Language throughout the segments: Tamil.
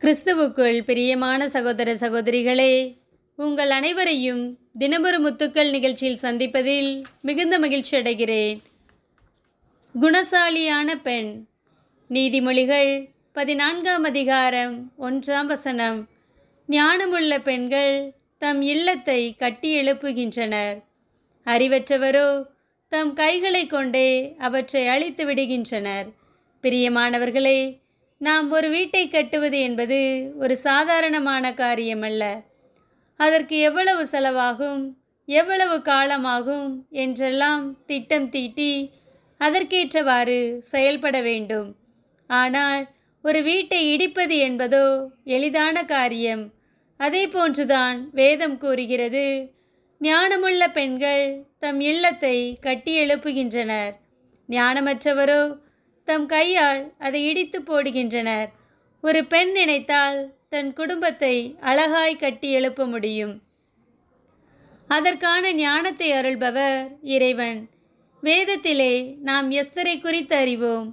கிறிஸ்துவுக்குள் பிரியமான சகோதர சகோதரிகளே, உங்கள் அனைவரையும் தினமொரு முத்துக்கள் நிகழ்ச்சியில் சந்திப்பதில் மிகுந்த மகிழ்ச்சி அடைகிறேன். குணசாலியான பெண். நீதிமொழிகள் 14ஆம் அதிகாரம் 1ஆம் வசனம். ஞானமுள்ள பெண்கள் தம் இல்லத்தை கட்டி எழுப்புகின்றனர், அறிவற்றவரோ தம் கைகளை கொண்டே அவற்றை அழித்து விடுகின்றனர். பிரியமானவர்களே, நாம் ஒரு வீட்டை கட்டுவது என்பது ஒரு சாதாரணமான காரியமல்ல. அதற்கு எவ்வளவு செலவாகும், எவ்வளவு காலமாகும் என்றெல்லாம் திட்டம் தீட்டி அதற்கேற்றவாறு செயல்பட வேண்டும். ஆனால் ஒரு வீட்டை இடிப்பது என்பதோ எளிதான காரியம். அதே போன்றுதான் வேதம் கூறுகிறது, ஞானமுள்ள பெண்கள் தம் இல்லத்தை கட்டி எழுப்புகின்றனர், ஞானமற்றவரோ தம் கையால் அதை இடித்து போடுகின்றனர். ஒரு பெண் நினைத்தால் தன் குடும்பத்தை அழகாய் கட்டி எழுப்ப முடியும். அதற்கான ஞானத்தை அருள்பவர் இறைவன். வேதத்திலே நாம் எஸ்தரை குறித்து அறிவோம்.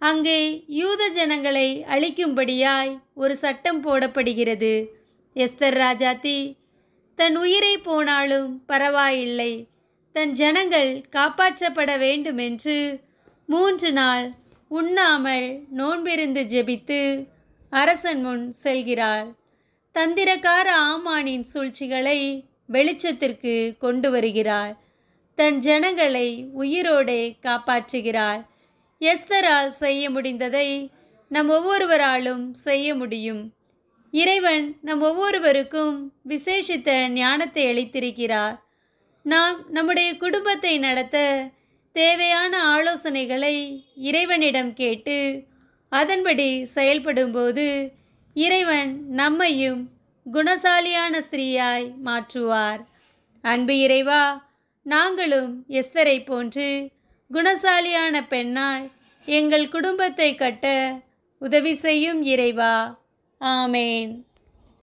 அங்கே யூத ஜனங்களை அழிக்கும்படியாய் ஒரு சட்டம் போடப்படுகிறது. எஸ்தர் ராஜாத்தி தன் உயிரை போனாலும் பரவாயில்லை, தன் ஜனங்கள் காப்பாற்றப்பட வேண்டும் என்று 3 நாள் உண்ணாமல் நோன்பிருந்து ஜெபித்து அரசன் முன் செல்கிறாள். தந்திரக்கார ஆமானின் சூழ்ச்சிகளை வெளிச்சத்திற்கு கொண்டு வருகிறாள். தன் ஜனங்களை உயிரோடே காப்பாற்றுகிறாள். எஸ்தரால் செய்ய முடிந்ததை நம் ஒவ்வொருவராலும் செய்ய முடியும். இறைவன் நம் ஒவ்வொருவருக்கும் விசேஷித்த ஞானத்தை அளித்திருக்கிறார். நாம் நம்முடைய குடும்பத்தை நடத்த தேவையான ஆலோசனைகளை இறைவனிடம் கேட்டு அதன்படி செயல்படும்போது இறைவன் நம்மையும் குணசாலியான ஸ்திரீயாய் மாற்றுவார். அன்பு இறைவா, நாங்களும் எஸ்தரை போன்று குணசாலியான பெண்ணாய் எங்கள் குடும்பத்தை கட்ட உதவி செய்யும் இறைவா. ஆமேன்.